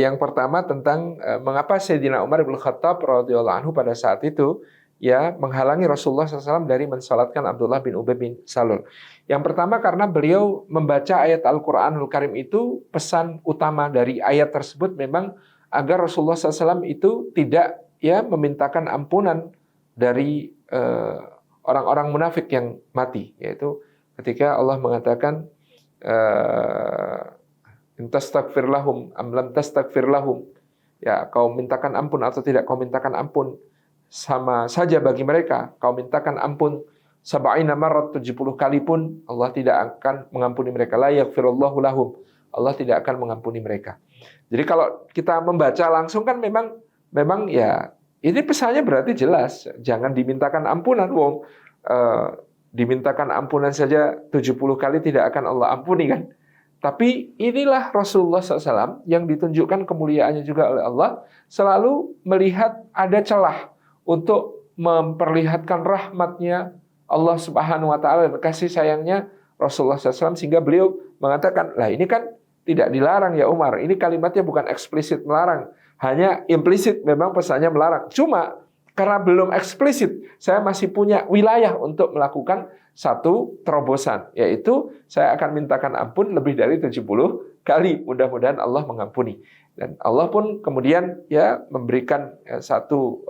Yang pertama tentang mengapa Sayyidina Umar bin Khattab radhiyallahu anhu pada saat itu ya menghalangi Rasulullah SAW dari mensalatkan Abdullah bin Ubay bin Salul. Yang pertama karena beliau membaca ayat Al-Qur'anul Karim itu, pesan utama dari ayat tersebut memang agar Rasulullah SAW itu tidak ya memintakan ampunan dari orang-orang munafik yang mati, yaitu ketika Allah mengatakan tastaghfir lahum am lam tastaghfir lahum, ya kau mintakan ampun atau tidak kau mintakan ampun, sama saja bagi mereka. Kau mintakan ampun sab'ina marrat, 70 kali pun Allah tidak akan mengampuni mereka. La yaghfirullahu lahum, Allah tidak akan mengampuni mereka. Jadi kalau kita membaca langsung kan memang ya ini pesannya berarti jelas, jangan dimintakan ampunan. Wong dimintakan ampunan saja 70 kali tidak akan Allah ampuni kan. Tapi inilah Rasulullah SAW yang ditunjukkan kemuliaannya juga oleh Allah, selalu melihat ada celah untuk memperlihatkan rahmatnya Allah Subhanahu wa Ta'ala dan kasih sayangnya Rasulullah SAW, sehingga beliau mengatakan, lah ini kan tidak dilarang ya Umar, ini kalimatnya bukan eksplisit melarang, hanya implisit memang pesannya melarang. Cuma karena belum eksplisit, saya masih punya wilayah untuk melakukan satu terobosan, yaitu saya akan mintakan ampun lebih dari 70 kali. Mudah-mudahan Allah mengampuni. Dan Allah pun kemudian ya memberikan satu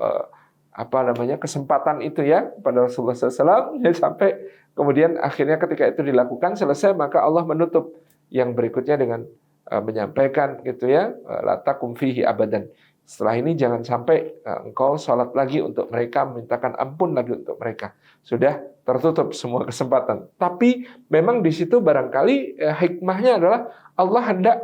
kesempatan itu ya pada Rasulullah SAW, ya, sampai kemudian akhirnya ketika itu dilakukan selesai, maka Allah menutup yang berikutnya dengan menyampaikan gitu ya, la takum fihi abadan. Setelah ini jangan sampai engkau sholat lagi untuk mereka, mintakan ampun lagi untuk mereka. Sudah tertutup semua kesempatan. Tapi memang di situ barangkali hikmahnya adalah Allah hendak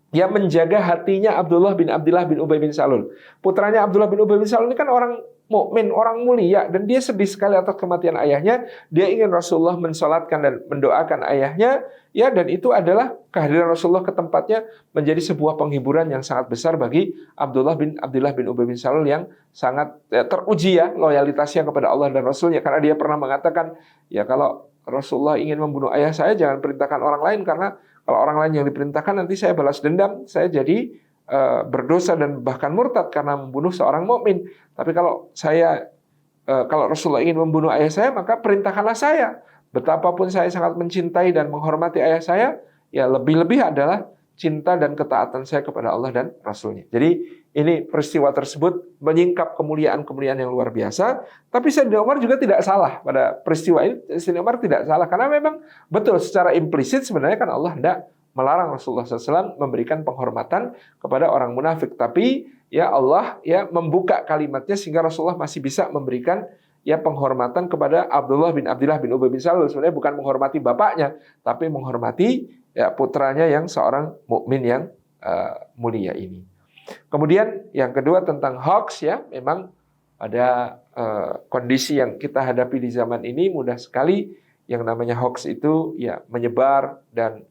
ya menjaga hatinya Abdullah bin Ubay bin Salul. Putranya Abdullah bin Ubay bin Salul ini kan orang mukmin, orang mulia, dan dia sedih sekali atas kematian ayahnya. Dia ingin Rasulullah mensolatkan dan mendoakan ayahnya, ya, dan itu adalah kehadiran Rasulullah ke tempatnya menjadi sebuah penghiburan yang sangat besar bagi Abdullah bin Ubay bin Salul yang sangat teruji ya loyalitasnya kepada Allah dan Rasulnya, karena dia pernah mengatakan, ya kalau Rasulullah ingin membunuh ayah saya, jangan perintahkan orang lain, karena kalau orang lain yang diperintahkan nanti saya balas dendam, saya jadi berdosa dan bahkan murtad karena membunuh seorang mukmin. Tapi kalau Rasulullah ingin membunuh ayah saya, maka perintahkanlah saya. Betapapun saya sangat mencintai dan menghormati ayah saya, ya lebih-lebih adalah cinta dan ketaatan saya kepada Allah dan Rasulnya. Jadi ini peristiwa tersebut menyingkap kemuliaan-kemuliaan yang luar biasa. Tapi Sayyidina Umar juga tidak salah pada peristiwa ini. Sayyidina Umar tidak salah karena memang betul secara implisit sebenarnya kan Allah hendak melarang Rasulullah SAW memberikan penghormatan kepada orang munafik. Tapi ya Allah ya membuka kalimatnya sehingga Rasulullah masih bisa memberikan ya penghormatan kepada Abdullah bin Ubay bin Salul. Sebenarnya bukan menghormati bapaknya, tapi menghormati ya putranya yang seorang mukmin yang mulia ini. Kemudian yang kedua tentang hoax ya, memang ada kondisi yang kita hadapi di zaman ini mudah sekali yang namanya hoax itu ya menyebar dan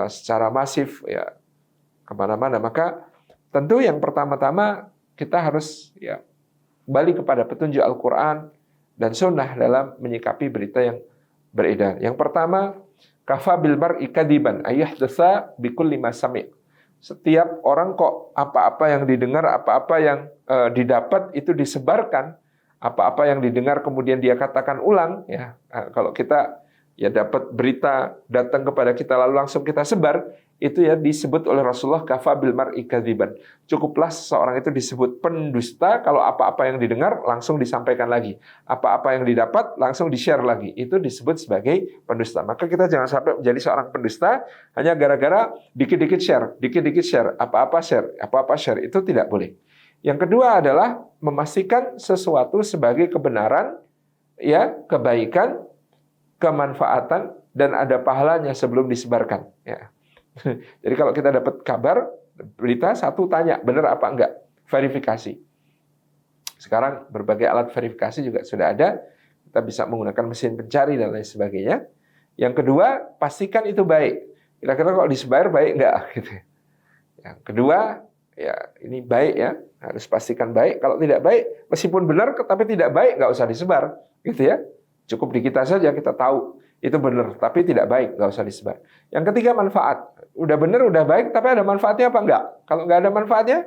secara masif ya kemana-mana. Maka tentu yang pertama-tama kita harus ya balik kepada petunjuk Al-Quran dan Sunnah dalam menyikapi berita yang beredar. Yang pertama, kafa bil mar'i kadiban ayyahdasa bikulli ma sami'. Setiap orang kok apa-apa yang didengar, apa-apa yang didapat itu disebarkan, apa-apa yang didengar kemudian dia katakan ulang ya. Kalau kita ya dapat berita datang kepada kita lalu langsung kita sebar, itu ya disebut oleh Rasulullah kafa bil mar'i kadziban. Cukuplah seseorang itu disebut pendusta kalau apa-apa yang didengar langsung disampaikan lagi, apa-apa yang didapat langsung di-share lagi, itu disebut sebagai pendusta. Maka kita jangan sampai menjadi seorang pendusta hanya gara-gara dikit-dikit share, apa-apa share, itu tidak boleh. Yang kedua adalah memastikan sesuatu sebagai kebenaran, ya, kebaikan, kemanfaatan, dan ada pahalanya sebelum disebarkan. Ya. Jadi kalau kita dapat kabar, berita, satu tanya, benar apa enggak? Verifikasi. Sekarang berbagai alat verifikasi juga sudah ada. Kita bisa menggunakan mesin pencari dan lain sebagainya. Yang kedua, pastikan itu baik. Kira-kira kalau disebar baik enggak? Gitu. Yang kedua, ya ini baik ya, harus pastikan baik. Kalau tidak baik, meskipun benar tapi tidak baik, enggak usah disebar. Gitu ya. Cukup di kita saja kita tahu Itu benar, tapi tidak baik, nggak usah disebar. Yang ketiga manfaat. Udah benar, udah baik, tapi ada manfaatnya apa enggak? Kalau nggak ada manfaatnya,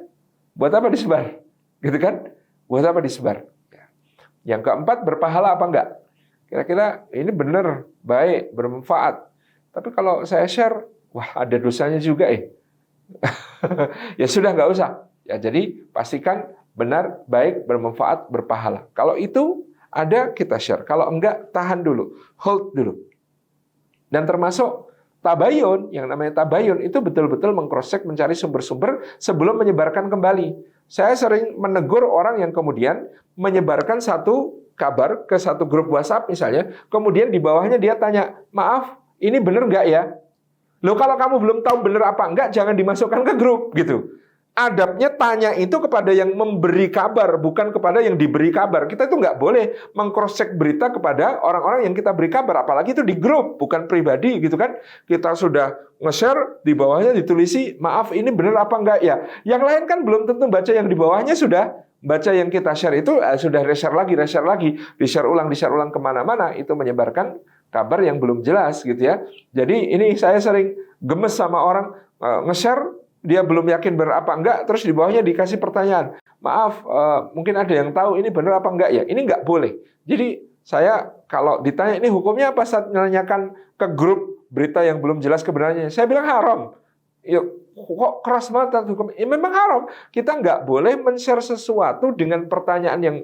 buat apa disebar? Gitu kan? Buat apa disebar? Yang keempat, berpahala apa enggak? Kira-kira ini benar, baik, bermanfaat. Tapi kalau saya share, wah ada dosanya juga ya sudah nggak usah. Ya jadi pastikan benar, baik, bermanfaat, berpahala. Kalau itu ada, kita share. Kalau enggak, tahan dulu, hold dulu. Dan termasuk tabayun, yang namanya tabayun itu betul-betul meng-cross-check, mencari sumber-sumber sebelum menyebarkan kembali. Saya sering menegur orang yang kemudian menyebarkan satu kabar ke satu grup WhatsApp misalnya, kemudian di bawahnya dia tanya, maaf, ini benar nggak ya? Loh kalau kamu belum tahu benar apa enggak, jangan dimasukkan ke grup gitu. Adabnya tanya itu kepada yang memberi kabar, bukan kepada yang diberi kabar. Kita itu nggak boleh meng-cross-check berita kepada orang-orang yang kita beri kabar, apalagi itu di grup, bukan pribadi gitu kan. Kita sudah nge-share, di bawahnya ditulisi, maaf ini benar apa enggak ya. Yang lain kan belum tentu baca yang di bawahnya sudah baca yang kita share itu, sudah reshare lagi, di-share ulang kemana-mana, itu menyebarkan kabar yang belum jelas gitu ya. Jadi ini saya sering gemes sama orang nge-share, dia belum yakin benar apa enggak, terus di bawahnya dikasih pertanyaan, maaf, mungkin ada yang tahu ini benar apa enggak ya? Ini enggak boleh. Jadi saya kalau ditanya ini hukumnya apa saat menanyakan ke grup berita yang belum jelas kebenarannya, saya bilang haram. Yuk, kok keras banget hukum? Ya, memang haram. Kita nggak boleh men-share sesuatu dengan pertanyaan yang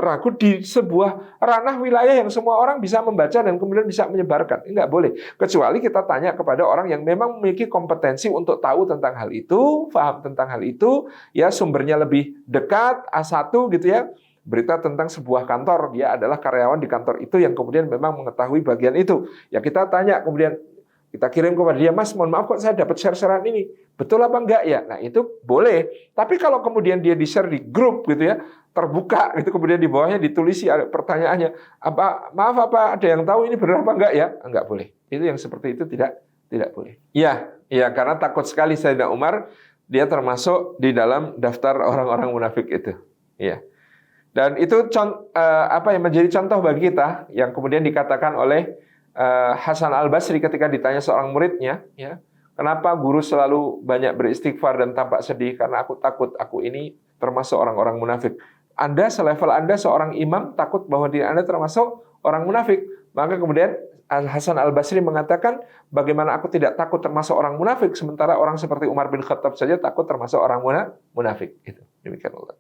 ragu di sebuah ranah wilayah yang semua orang bisa membaca dan kemudian bisa menyebarkan. Nggak boleh. Kecuali kita tanya kepada orang yang memang memiliki kompetensi untuk tahu tentang hal itu, paham tentang hal itu, ya sumbernya lebih dekat, A1 gitu ya. Berita tentang sebuah kantor, dia adalah karyawan di kantor itu yang kemudian memang mengetahui bagian itu. Ya kita tanya kemudian, kita kirim kepada dia, Mas, mohon maaf kok saya dapat share-sharean ini. Betul apa enggak ya? Nah itu boleh. Tapi kalau kemudian dia di-share di grup gitu ya, terbuka gitu, kemudian di bawahnya ditulisi ada pertanyaannya, maaf apa ada yang tahu ini benar apa enggak ya? Enggak boleh. Itu yang seperti itu tidak boleh. Iya karena takut sekali Sayyidina Umar, dia termasuk di dalam daftar orang-orang munafik itu. Iya. Dan itu yang menjadi contoh bagi kita yang kemudian dikatakan oleh Hasan Al-Basri ketika ditanya seorang muridnya, ya, kenapa guru selalu banyak beristighfar dan tampak sedih? Karena aku takut aku ini termasuk orang-orang munafik. Anda selevel Anda seorang imam takut bahwa diri Anda termasuk orang munafik. Maka kemudian Hasan Al-Basri mengatakan, bagaimana aku tidak takut termasuk orang munafik, sementara orang seperti Umar bin Khattab saja takut termasuk orang munafik. Demikian Allah.